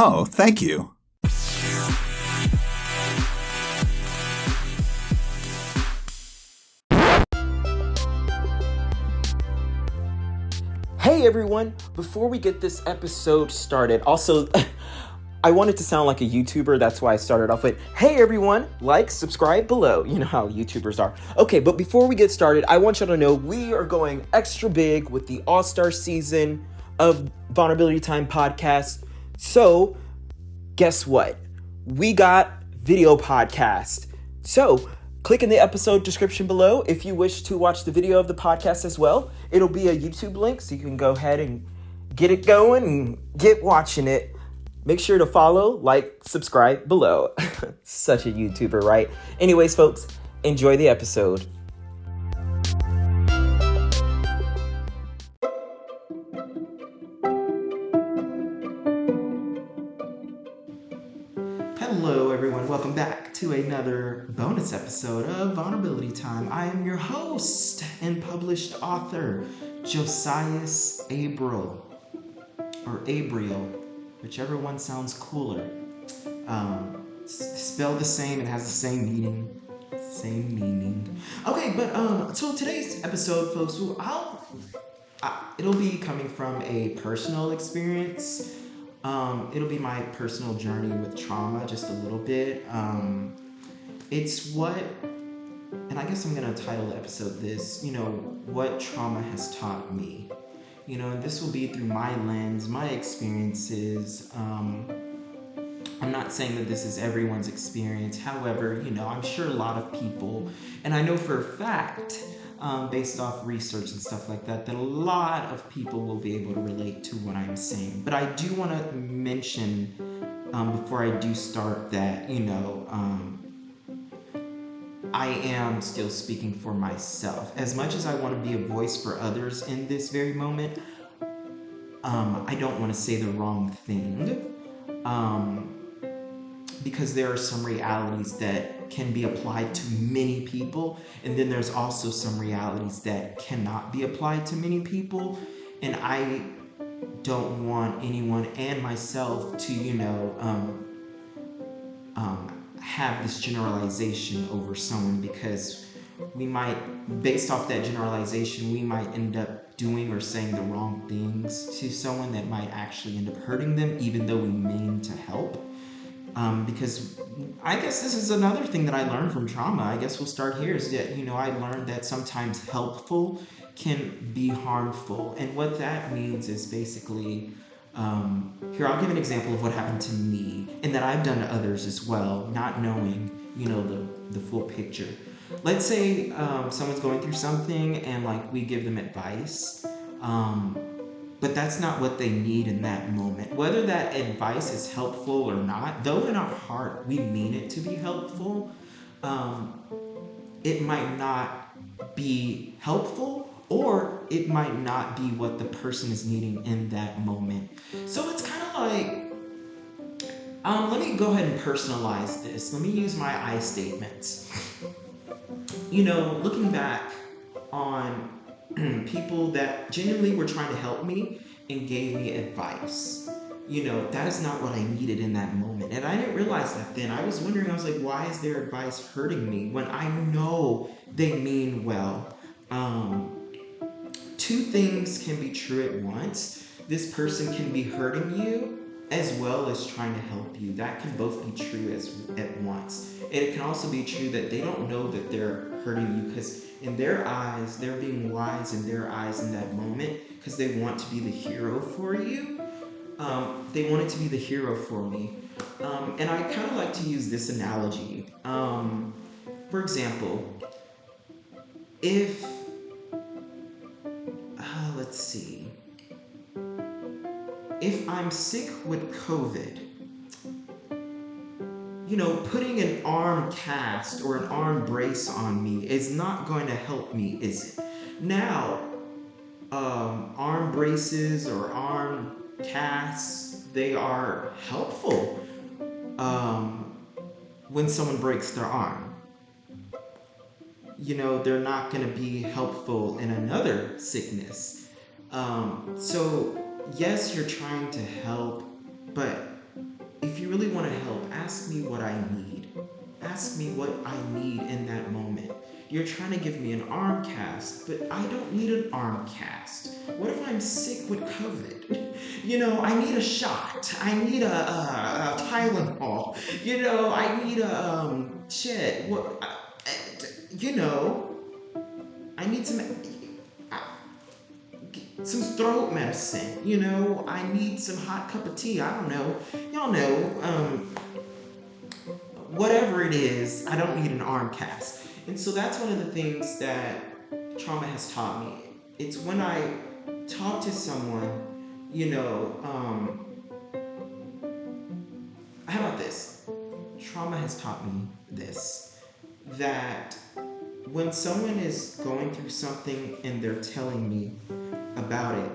Oh, thank you. Hey everyone, before we get this episode started, also, I wanted to sound like a YouTuber, that's why I started off with, hey everyone, like, subscribe below. You know how YouTubers are. Okay, but before we get started, I want y'all to know we are going extra big with the All-Star season of Vulnerability Time podcast. So, guess what? We got video podcast. So, click in the episode description below if you wish to watch the video of the podcast as well. It'll be a YouTube link, so you can go ahead and get it going and get watching it. Make sure to follow, like, subscribe below. Such a YouTuber, right? Anyways, folks, enjoy the episode. Hello, everyone. Welcome back to another bonus episode of Vulnerability Time. I am your host and published author, Josias Abriel, or Abriel, whichever one sounds cooler. Spelled the same, it has the same meaning. Okay, but so today's episode, folks, it'll be coming from a personal experience. It'll be my personal journey with trauma, just a little bit. It's what, and I guess I'm gonna title the episode this, what trauma has taught me. And this will be through my lens, my experiences. I'm not saying that this is everyone's experience. However, I'm sure a lot of people, and I know for a fact, based off research and stuff like that, that a lot of people will be able to relate to what I'm saying. But I do want to mention, before I do start, that, I am still speaking for myself. As much as I want to be a voice for others in this very moment, I don't want to say the wrong thing. Because there are some realities that can be applied to many people, and then there's also some realities that cannot be applied to many people, and I don't want anyone and myself to, have this generalization over someone, because we might, based off that generalization, we might end up doing or saying the wrong things to someone that might actually end up hurting them, even though we mean to help. Because I guess this is another thing that I learned from trauma. I guess we'll start here, is that, I learned that sometimes helpful can be harmful. And what that means is basically, here, I'll give an example of what happened to me and that I've done to others as well, not knowing, the full picture. Let's say someone's going through something and we give them advice. But that's not what they need in that moment. Whether that advice is helpful or not, though in our heart we mean it to be helpful, it might not be helpful, or it might not be what the person is needing in that moment. So it's kind of let me go ahead and personalize this. Let me use my I statements. Looking back on people that genuinely were trying to help me and gave me advice. That is not what I needed in that moment. And I didn't realize that then. I was wondering, I was like, why is their advice hurting me when I know they mean well? Two things can be true at once. This person can be hurting you as well as trying to help you. That can both be true at once. And it can also be true that they don't know that they're hurting you, because in their eyes, they're being wise in their eyes in that moment, because they want to be the hero for you. They wanted to be the hero for me. And I kind of like to use this analogy. For example, if, let's see, if I'm sick with COVID, putting an arm cast or an arm brace on me is not going to help me, is it? Now, arm braces or arm casts, they are helpful when someone breaks their arm. They're not going to be helpful in another sickness. So yes, you're trying to help, but you really want to help, ask me what I need. Ask me what I need in that moment. You're trying to give me an arm cast, but I don't need an arm cast. What if I'm sick with COVID? I need a shot. I need a Tylenol. I need a, shit. What, I need some throat medicine. I need some hot cup of tea. I don't know. Y'all know, whatever it is, I don't need an arm cast. And so that's one of the things that trauma has taught me. It's when I talk to someone, how about this? Trauma has taught me this, that when someone is going through something and they're telling me about it,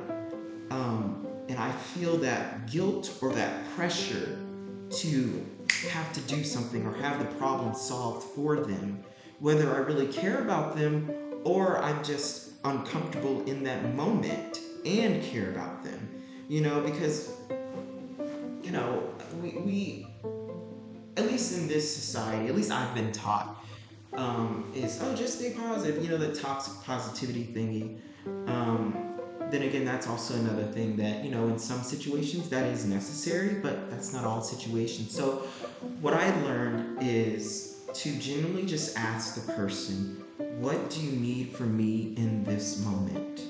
and I feel that guilt or that pressure to have to do something or have the problem solved for them, whether I really care about them or I'm just uncomfortable in that moment and care about them, because, we at least in this society, at least I've been taught, is, just stay positive, the toxic positivity thingy. Then again, that's also another thing that, in some situations that is necessary, but that's not all situations. So what I learned is to genuinely just ask the person, what do you need from me in this moment?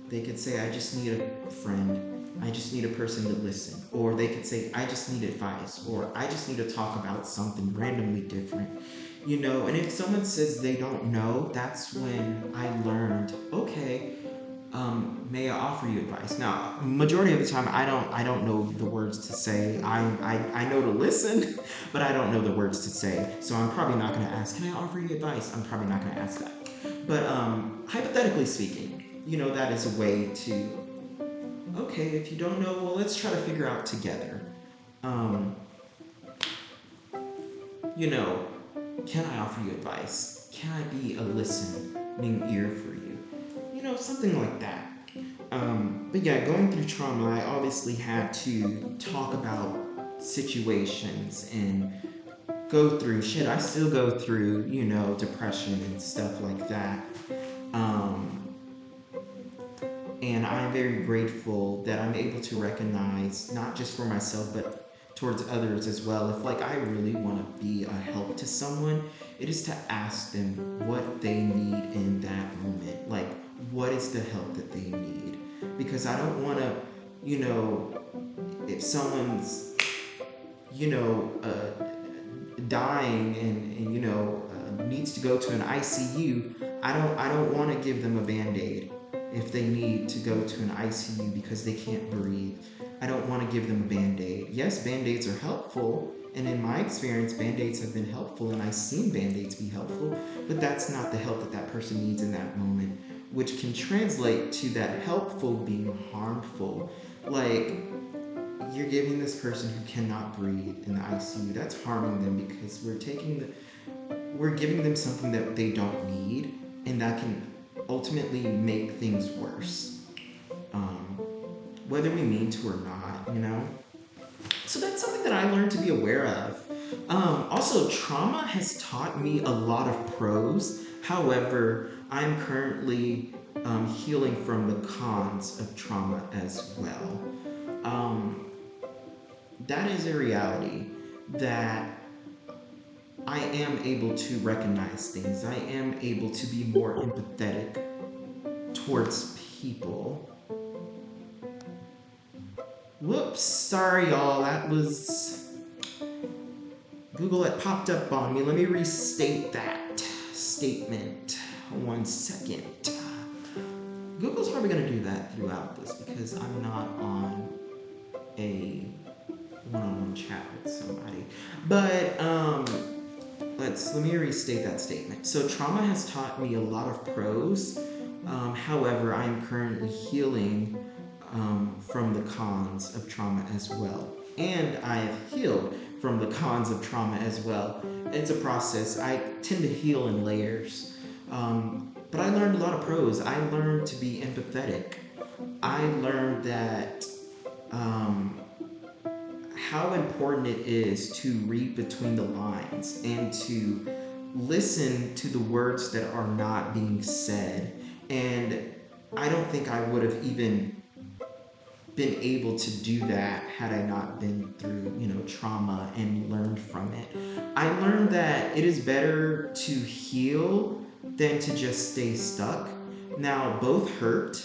They could say, I just need a friend. I just need a person to listen. Or they could say, I just need advice. Or I just need to talk about something randomly different. And if someone says they don't know, that's when I learned, okay, may I offer you advice? Now, majority of the time, I don't know the words to say. I know to listen, but I don't know the words to say. So I'm probably not going to ask, can I offer you advice? I'm probably not going to ask that. But hypothetically speaking, that is a way to, okay, if you don't know, well, let's try to figure out together. Can I offer you advice? Can I be a listening ear for you? Something like that. But yeah, going through trauma, I obviously had to talk about situations and go through shit. I still go through, depression and stuff like that. And I'm very grateful that I'm able to recognize, not just for myself, but towards others as well. If I really want to be a help to someone, it is to ask them what they need in that moment. What is the help that they need? Because I don't want to, if someone's, dying and needs to go to an ICU, I don't want to give them a Band-Aid if they need to go to an ICU because they can't breathe. I don't want to give them a Band-Aid. Yes, Band-Aids are helpful, and in my experience, Band-Aids have been helpful, and I've seen Band-Aids be helpful, but that's not the help that that person needs in that moment, which can translate to that helpful being harmful. You're giving this person who cannot breathe in the ICU, that's harming them because we're giving them something that they don't need, and that can ultimately make things worse. Whether we mean to or not, So that's something that I learned to be aware of. Also, trauma has taught me a lot of pros. However, I'm currently healing from the cons of trauma as well. That is a reality that I am able to recognize things. I am able to be more empathetic towards people. Whoops, sorry y'all, that was Google had popped up on me. Let me restate that statement. 1 second. Google's probably going to do that throughout this because I'm not on a one-on-one chat with somebody. But let me restate that statement. So trauma has taught me a lot of pros. However, I am currently healing from the cons of trauma as well. And I have healed from the cons of trauma as well. It's a process. I tend to heal in layers. But I learned a lot of pros. I learned to be empathetic. I learned that how important it is to read between the lines and to listen to the words that are not being said. And I don't think I would have even been able to do that had I not been through, trauma and learned from it. I learned that it is better to heal than to just stay stuck. Now, both hurt,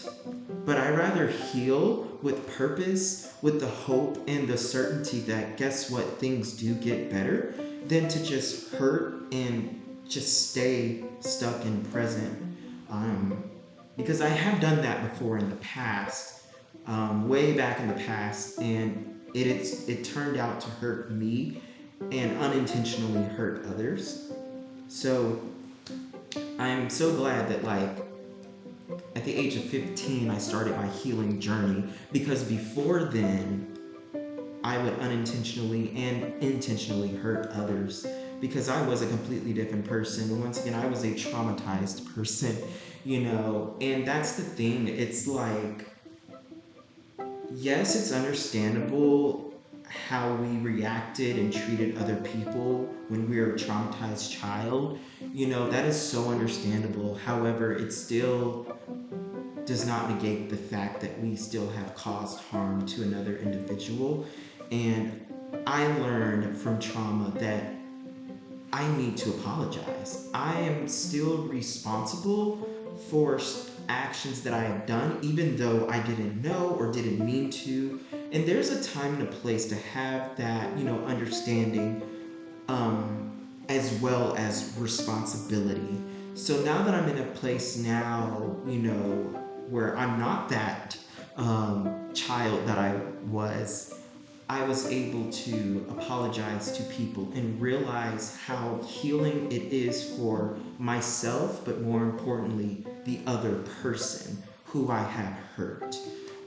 but I rather heal with purpose, with the hope and the certainty that guess what, things do get better, than to just hurt and just stay stuck and present. Because I have done that before in the past. Way back in the past, and it turned out to hurt me and unintentionally hurt others. So I'm so glad that at the age of 15 I started my healing journey, because before then I would unintentionally and intentionally hurt others because I was a completely different person. Once again, I was a traumatized person, and that's the thing. It's like, yes, it's understandable how we reacted and treated other people when we were a traumatized child. That is so understandable. However, it still does not negate the fact that we still have caused harm to another individual. And I learned from trauma that I need to apologize. I am still responsible for actions that I have done, even though I didn't know or didn't mean to. And there's a time and a place to have that, understanding, as well as responsibility. So now that I'm in a place now, where I'm not that child that I was able to apologize to people and realize how healing it is for myself, but more importantly, the other person who I have hurt.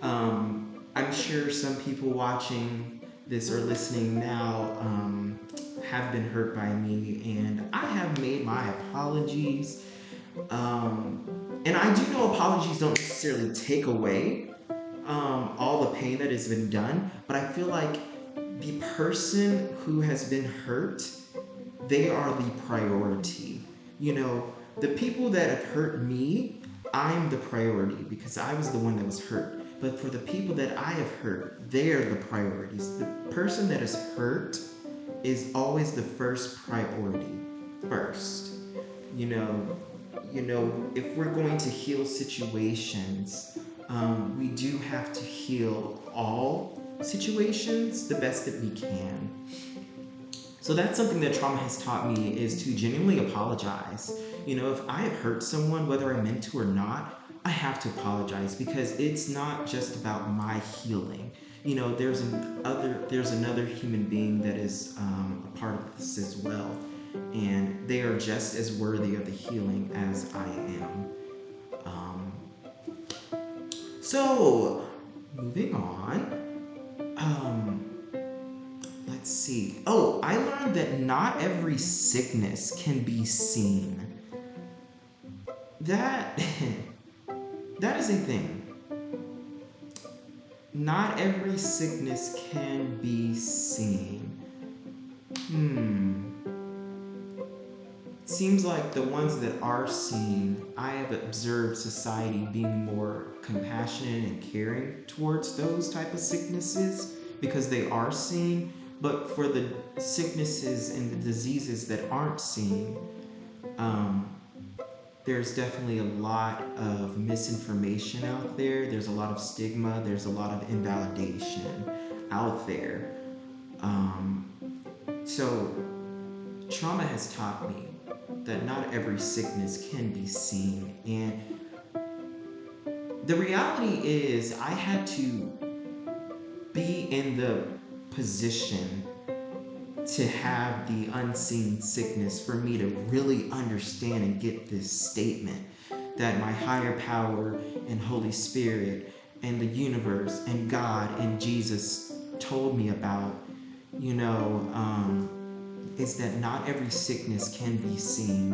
I'm sure some people watching this or listening now have been hurt by me, and I have made my apologies. And I do know apologies don't necessarily take away all the pain that has been done, but I feel like the person who has been hurt, they are the priority. The people that have hurt me, I'm the priority because I was the one that was hurt. But for the people that I have hurt, they're the priorities. The person that is hurt is always the first priority. First. If we're going to heal situations, we do have to heal all situations the best that we can. So that's something that trauma has taught me, is to genuinely apologize. If I have hurt someone, whether I meant to or not, I have to apologize, because it's not just about my healing. There's another human being that is a part of this as well, and they are just as worthy of the healing as I am. So, moving on. Let's see. Oh, I learned that not every sickness can be seen. That is a thing. Not every sickness can be seen. Seems like the ones that are seen, I have observed society being more compassionate and caring towards those type of sicknesses because they are seen. But for the sicknesses and the diseases that aren't seen, there's definitely a lot of misinformation out there. There's a lot of stigma. There's a lot of invalidation out there. So trauma has taught me that not every sickness can be seen. And the reality is I had to be in the position to have the unseen sickness for me to really understand and get this statement that my higher power and Holy Spirit and the universe and God and Jesus told me about, is that not every sickness can be seen,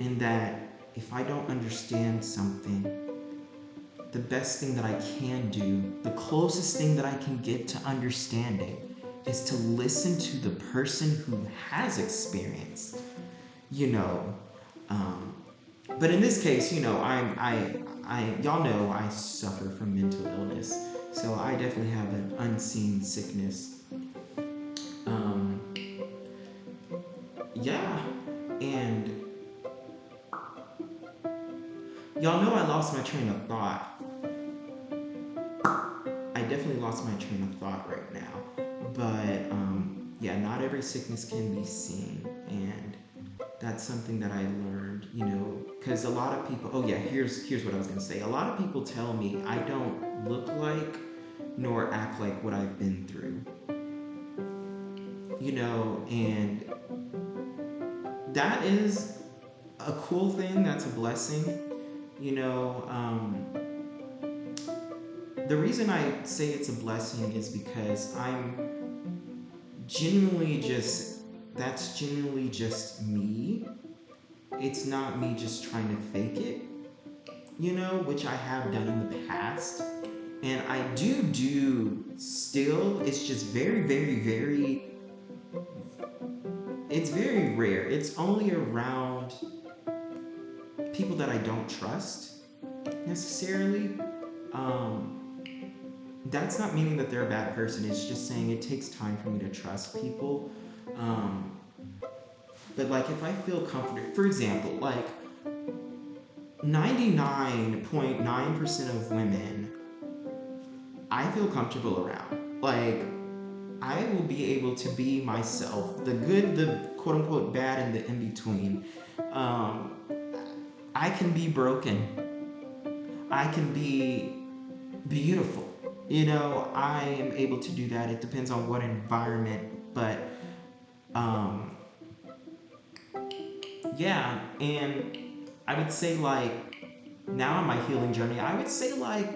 and that if I don't understand something, the best thing that I can do, the closest thing that I can get to understanding, is to listen to the person who has experience, you know. But in this case, you know, y'all know I suffer from mental illness, so I definitely have an unseen sickness. Yeah, and y'all know I lost my train of thought. I definitely lost my train of thought right now. But yeah, not every sickness can be seen, and that's something that I learned, you know, because a lot of people. Oh yeah, here's what I was gonna say. A lot of people tell me I don't look like nor act like what I've been through, you know, and that is a cool thing. That's a blessing, you know. The reason I say it's a blessing is because that's genuinely just me. It's not me just trying to fake it, you know, which I have done in the past. And I do still. It's just it's very rare. It's only around people that I don't trust necessarily. That's not meaning that they're a bad person. It's just saying it takes time for me to trust people. But like if I feel comfortable, for example, like 99.9% of women I feel comfortable around. Like I will be able to be myself, the good, the quote unquote bad, and the in between. I can be broken. I can be beautiful. You know, I am able to do that. It depends on what environment, but yeah, and I would say like now on my healing journey, I would say like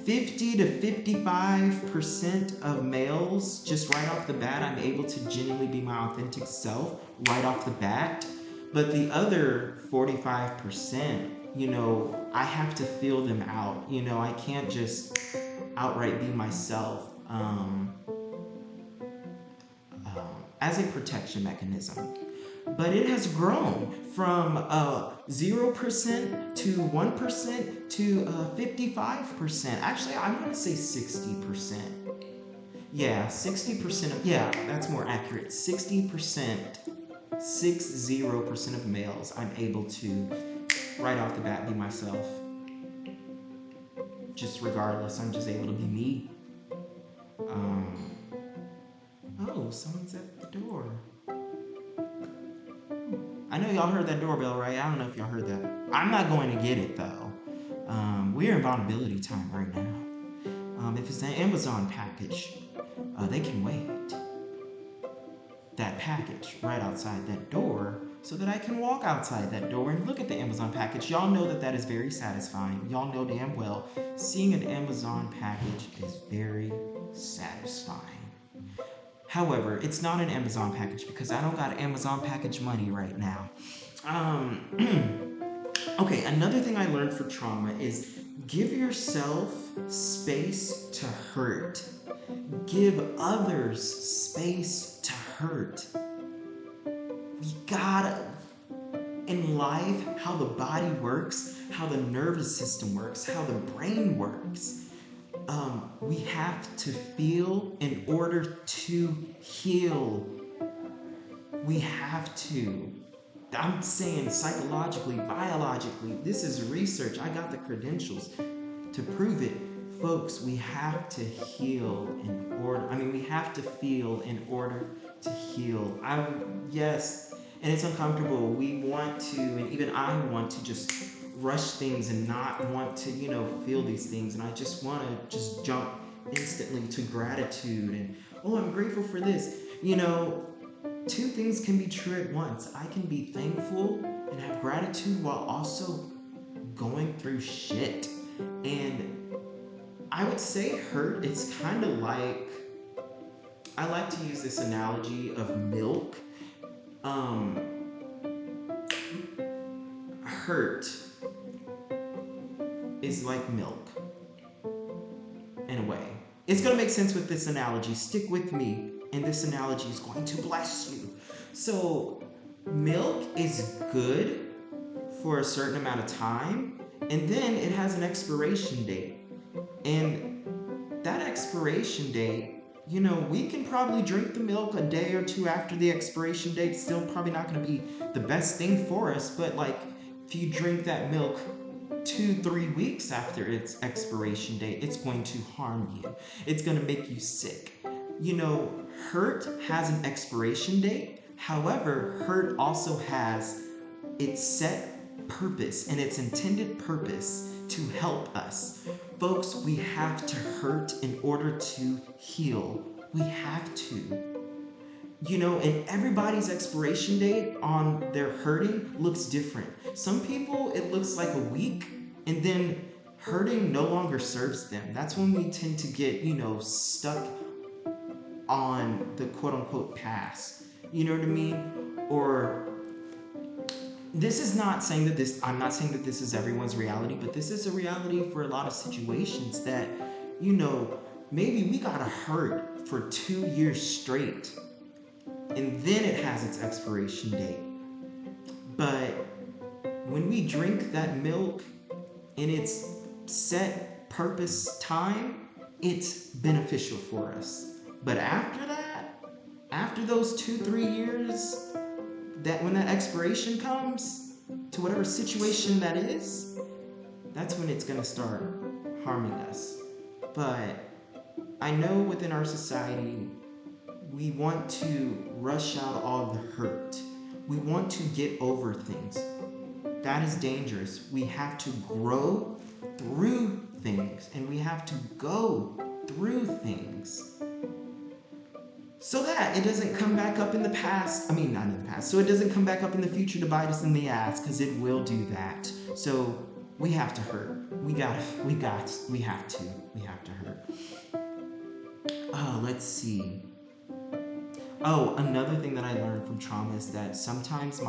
50 to 55% of males, just right off the bat, I'm able to genuinely be my authentic self right off the bat. But the other 45%, you know, I have to feel them out. You know, I can't just outright be myself as a protection mechanism. But it has grown from 0% to 1% to 55%. Actually, I'm going to say 60%. Yeah, 60% of, yeah, that's more accurate. 60%, 60% of males, I'm able to, right off the bat, be myself. Just regardless, I'm just able to be me. Oh, someone's at the door. I know y'all heard that doorbell, right? I don't know if y'all heard that. I'm not going to get it, though. We're in vulnerability time right now. If it's an Amazon package, they can wait. That package right outside that door so that I can walk outside that door and look at the Amazon package. Y'all know that is very satisfying. Y'all know damn well seeing an Amazon package is very satisfying. However, it's not an Amazon package because I don't got Amazon package money right now. Okay, another thing I learned for trauma is give yourself space to hurt. Give others space to hurt. We gotta, in life, how the body works, how the nervous system works, how the brain works. We have to feel in order to heal. We have to. I'm saying psychologically, biologically, this is research. I got the credentials to prove it. Folks, we have to heal in order. We have to feel in order to heal. Yes, and it's uncomfortable. We want to, and even I want to just rush things and not want to, feel these things. And I just want to just jump instantly to gratitude and, oh, I'm grateful for this. Two things can be true at once. I can be thankful and have gratitude while also going through shit. And I would say hurt, it's kind of like, I like to use this analogy of milk. Hurt is like milk, in a way. It's going to make sense with this analogy. Stick with me, and this analogy is going to bless you. So, milk is good for a certain amount of time, and then it has an expiration date. And that expiration date, we can probably drink the milk a day or two after the expiration date. It's still probably not going to be the best thing for us, but like if you drink that milk 2-3 weeks after its expiration date, it's going to harm you. It's going to make you sick. Hurt has an expiration date. However, hurt also has its set purpose and its intended purpose to help us. Folks, we have to hurt in order to heal. We have to. And everybody's expiration date on their hurting looks different. Some people, it looks like a week, and then hurting no longer serves them. That's when we tend to get, stuck on the quote-unquote past. You know what I mean? Or this is not saying that I'm not saying that this is everyone's reality, but this is a reality for a lot of situations that, maybe we got hurt for 2 years straight, and then it has its expiration date. But when we drink that milk in its set purpose time, it's beneficial for us. But after that, after those 2-3 years, that when that expiration comes to whatever situation that is, that's when it's going to start harming us. But I know within our society, we want to rush out all the hurt. We want to get over things. That is dangerous. We have to grow through things, and we have to go through things so that it doesn't come back up in the past. Not in the past. So it doesn't come back up in the future to bite us in the ass, because it will do that. So we have to hurt. We have to hurt. Let's see. Another thing that I learned from trauma is that sometimes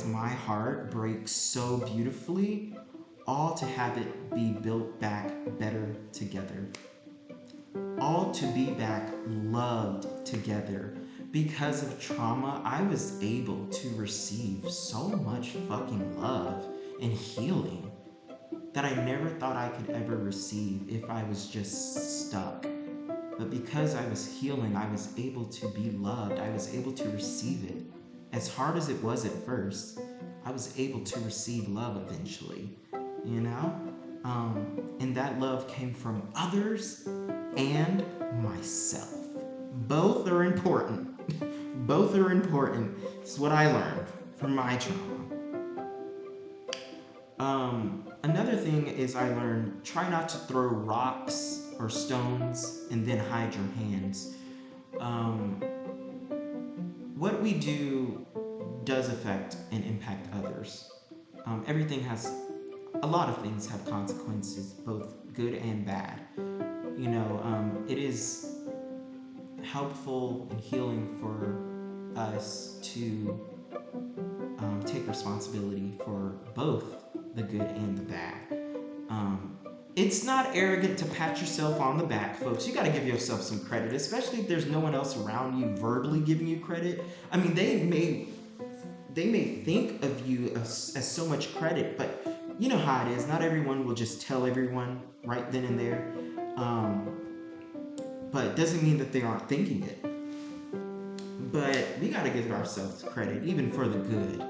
my heart breaks so beautifully, all to have it be built back better together. All to be back loved together. Because of trauma, I was able to receive so much fucking love and healing that I never thought I could ever receive if I was just stuck. But because I was healing, I was able to be loved. I was able to receive it. As hard as it was at first, I was able to receive love eventually, and that love came from others and myself. Both are important. Both are important. It's what I learned from my trauma. Another thing is I learned, try not to throw rocks or stones and then hide your hands. What we do does affect and impact others. A lot of things have consequences, both good and bad. It is helpful and healing for us to take responsibility for both the good and the bad. It's not arrogant to pat yourself on the back, folks. You got to give yourself some credit, especially if there's no one else around you verbally giving you credit. They may think of you as so much credit, but you know how it is. Not everyone will just tell everyone right then and there. But it doesn't mean that they aren't thinking it. But we got to give ourselves credit, even for the good.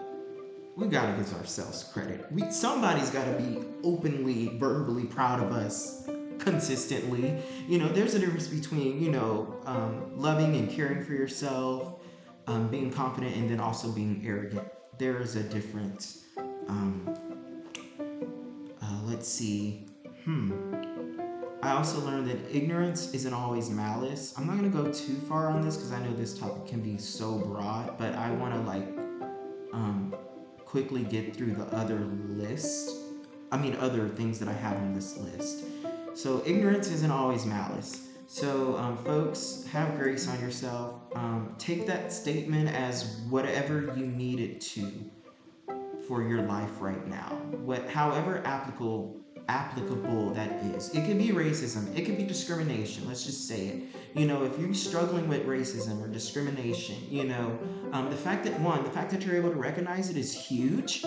We got to give ourselves credit. Somebody's got to be openly, verbally proud of us consistently. There's a difference between, loving and caring for yourself, being confident, and then also being arrogant. There is a difference. Let's see. I also learned that ignorance isn't always malice. I'm not going to go too far on this because I know this topic can be so broad, but I want to quickly get through the other things that I have on this list. So ignorance isn't always malice. So folks, have grace on yourself. Take that statement as whatever you need it to for your life right now. However applicable applicable that is. It could be racism, it could be discrimination, let's just say it. If you're struggling with racism or discrimination, the fact that you're able to recognize it is huge.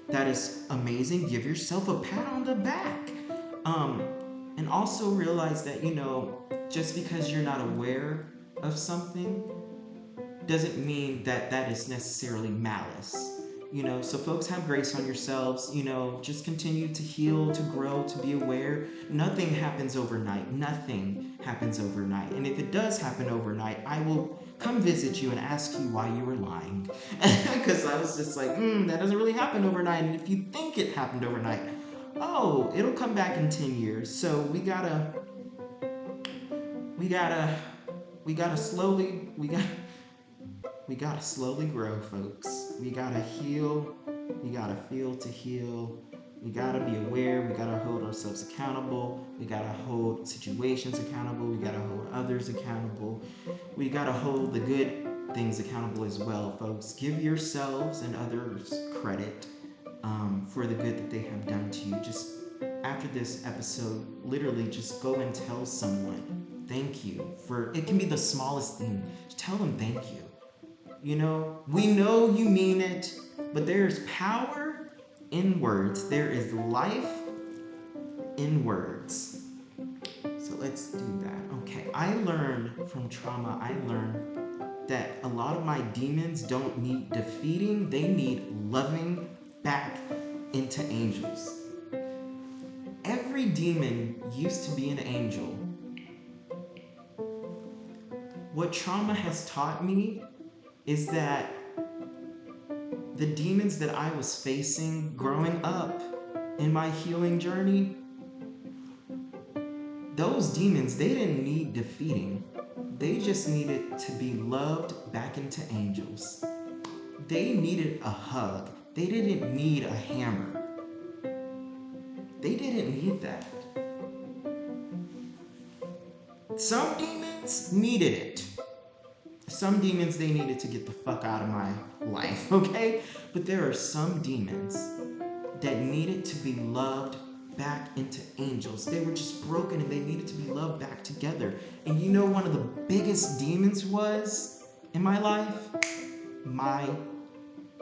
That is amazing. Give yourself a pat on the back. And also realize that, just because you're not aware of something doesn't mean that that is necessarily malice. So folks, have grace on yourselves. Just continue to heal, to grow, to be aware. Nothing happens overnight. Nothing happens overnight. And if it does happen overnight, I will come visit you and ask you why you were lying. Because I was just like, that doesn't really happen overnight. And if you think it happened overnight, it'll come back in 10 years. So we gotta slowly grow, folks. We gotta heal. We gotta feel to heal. We gotta be aware. We gotta hold ourselves accountable. We gotta hold situations accountable. We gotta hold others accountable. We gotta hold the good things accountable as well, folks. Give yourselves and others credit for the good that they have done to you. Just after this episode, literally just go and tell someone thank you for, it can be the smallest thing. Just tell them thank you. We know you mean it, but there's power in words. There is life in words. So let's do that. Okay, I learned from trauma, that a lot of my demons don't need defeating, they need loving back into angels. Every demon used to be an angel. What trauma has taught me is that the demons that I was facing growing up in my healing journey, those demons, they didn't need defeating. They just needed to be loved back into angels. They needed a hug. They didn't need a hammer. They didn't need that. Some demons needed it. Some demons, they needed to get the fuck out of my life, okay? But there are some demons that needed to be loved back into angels. They were just broken and they needed to be loved back together. And one of the biggest demons was in my life? My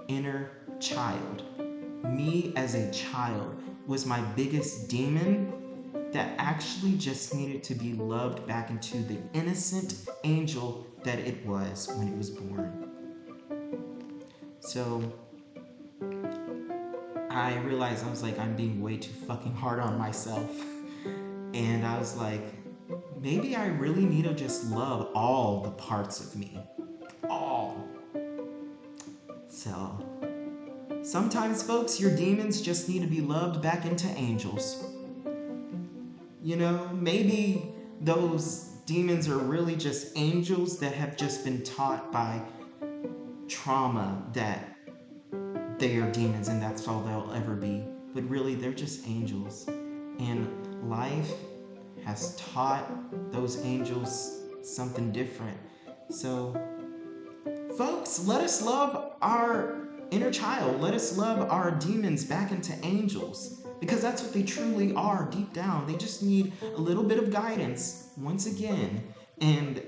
inner child. Me as a child was my biggest demon that actually just needed to be loved back into the innocent angel that it was when it was born. So I realized, I was like, I'm being way too fucking hard on myself. And I was like, maybe I really need to just love all the parts of me. All. So sometimes, folks, your demons just need to be loved back into angels. Maybe those demons are really just angels that have just been taught by trauma that they are demons and that's all they'll ever be. But really, they're just angels. And life has taught those angels something different. So, folks, let us love our inner child. Let us love our demons back into angels. Because that's what they truly are deep down. They just need a little bit of guidance, once again. And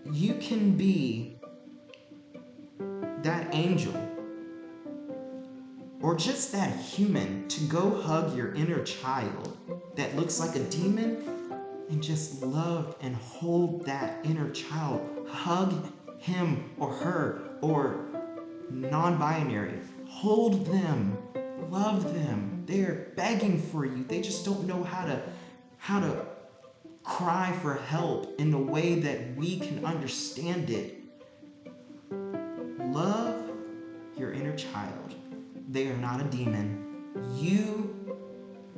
you can be that angel, or just that human, to go hug your inner child that looks like a demon and just love and hold that inner child. Hug him or her, or non-binary. Hold them. Love them. They're begging for you. They just don't know how to cry for help in the way that we can understand it. Love your inner child. They are not a demon. You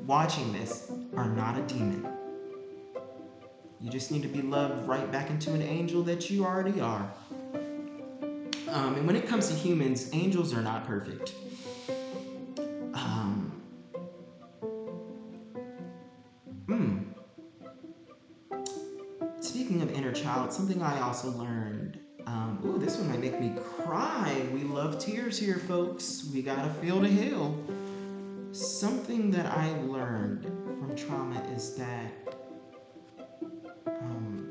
watching this are not a demon. You just need to be loved right back into an angel that you already are. And when it comes to humans, angels are not perfect. Speaking of inner child, something I also learned. This one might make me cry. We love tears here, folks. We gotta feel to heal. something that I learned from trauma is that,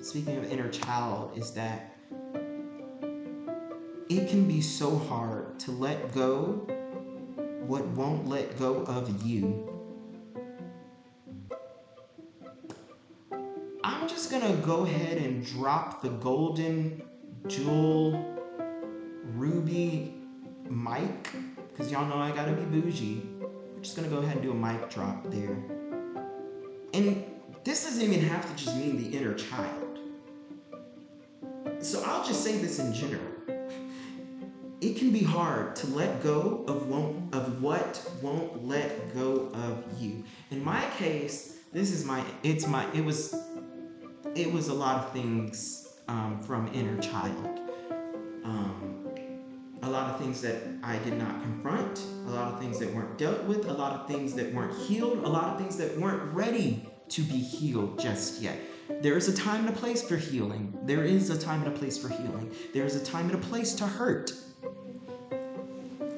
speaking of inner child, is that it can be so hard to let go what won't let go of you. I'm just gonna go ahead and drop the golden jewel ruby mic, because y'all know I gotta be bougie. We're just gonna go ahead and do a mic drop there. And this doesn't even have to just mean the inner child. So I'll just say this in general. It can be hard to let go of what won't let go of you. In my case, it was a lot of things from inner child. A lot of things that I did not confront, a lot of things that weren't dealt with, a lot of things that weren't healed, a lot of things that weren't ready to be healed just yet. There is a time and a place for healing. There is a time and a place for healing. There is a time and a place to hurt.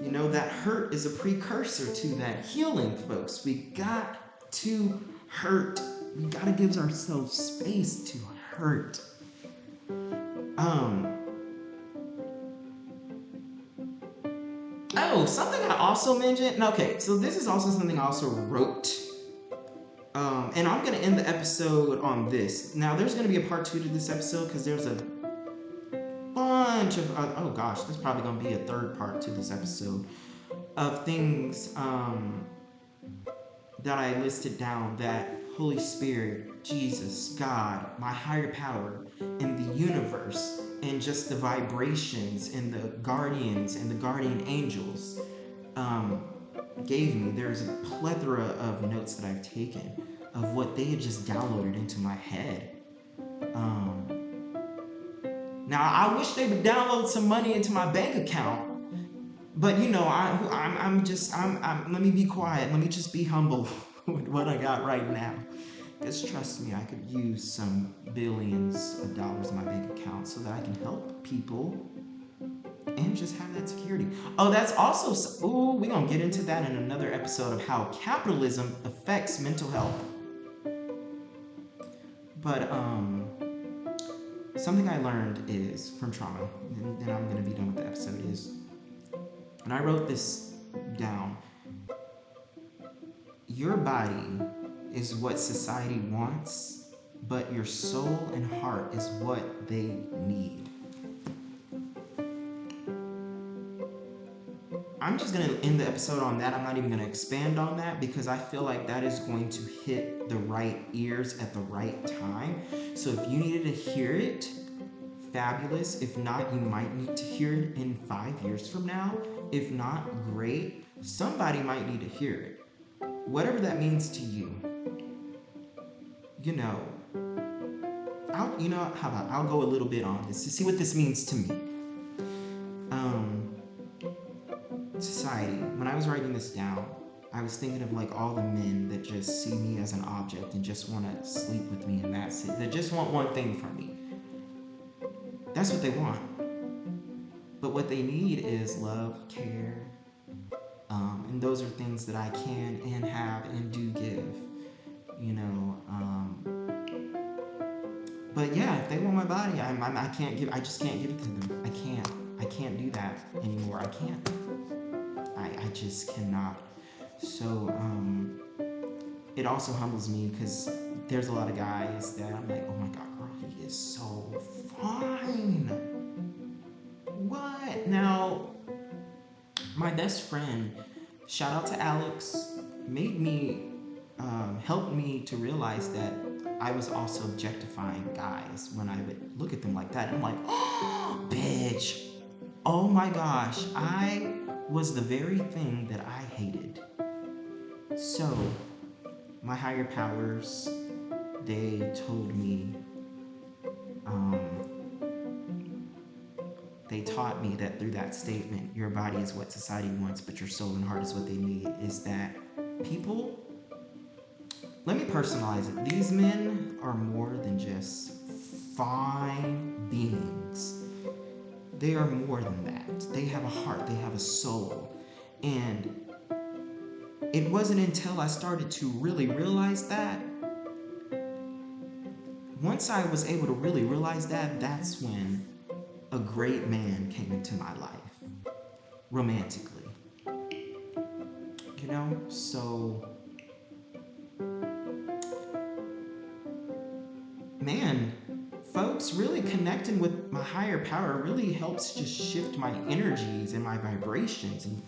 You know, that hurt is a precursor to that healing, folks. We got to hurt. We got to give ourselves space to hurt. Oh, something I also mentioned. Okay, so this is also something I also wrote. And I'm going to end the episode on this. Now, there's going to be a part 2 to this episode because there's a bunch of, oh gosh, there's probably going to be a third part to this episode of things that I listed down that Holy Spirit, Jesus, God, my higher power, and the universe, and just the vibrations and the guardians and the guardian angels gave me. There's a plethora of notes that I've taken of what they had just downloaded into my head. Now, I wish they would download some money into my bank account, but you know, I'm let me be quiet. Let me just be humble with what I got right now. Because trust me, I could use some billions of dollars in my bank account so that I can help people and just have that security. Oh, that's also, we're going to get into that in another episode of how capitalism affects mental health. But, something I learned is from trauma, and then I'm going to be done with the episode, is, and I wrote this down, your body is what society wants, but your soul and heart is what they need. I'm just going to end the episode on that. I'm not even going to expand on that because I feel like that is going to hit the right ears at the right time. So if you needed to hear it, fabulous. If not, you might need to hear it in 5 years from now. If not, great. Somebody might need to hear it. Whatever that means to you. You know, how about I'll go a little bit on this to see what this means to me. Society. When I was writing this down, I was thinking of like all the men that just see me as an object and just want to sleep with me, and that's it. They just want one thing from me. That's what they want. But what they need is love, care, and those are things that I can and have and do give. You know, but yeah, if they want my body, I just can't give it to them. I can't do that anymore. I can't. I just cannot. So, it also humbles me because there's a lot of guys that I'm like, oh my God, girl, he is so fine. What? Now, my best friend, shout out to Alex, helped me to realize that I was also objectifying guys when I would look at them like that. And I'm like, oh, bitch. Oh my gosh, I was the very thing that I hated. So, my higher powers, they told me, they taught me that through that statement, your body is what society wants, but your soul and heart is what they need, is that people, let me personalize it. These men are more than just fine beings. They are more than that. They have a heart. They have a soul. And it wasn't until I started to really realize that, once I was able to really realize that, that's when a great man came into my life, romantically. You know? So, man, folks, really connecting with my higher power really helps just shift my energies and my vibrations. And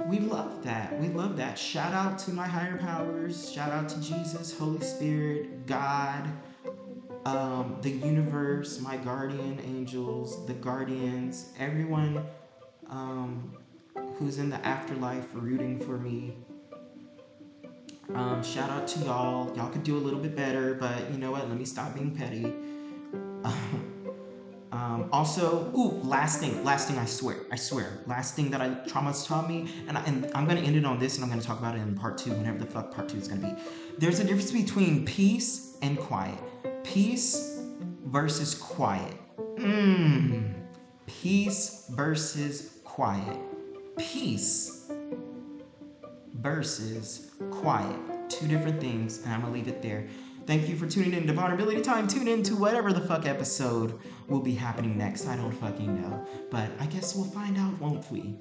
we love that. We love that. Shout out to my higher powers. Shout out to Jesus, Holy Spirit, God, the universe, my guardian angels, the guardians, everyone who's in the afterlife rooting for me. Shout out to y'all. Y'all could do a little bit better, but you know what? Let me stop being petty. Also, last thing, I swear, last thing that trauma's taught me, and I'm gonna end it on this, and I'm gonna talk about it in part 2, whenever the fuck part 2 is gonna be. There's a difference between peace and quiet. Peace versus quiet. Peace versus quiet. Peace versus quiet. Two different things, and I'm gonna leave it there. Thank you for tuning in to Vulnerability Time. Tune in to whatever the fuck episode will be happening next. I don't fucking know. But I guess we'll find out, won't we?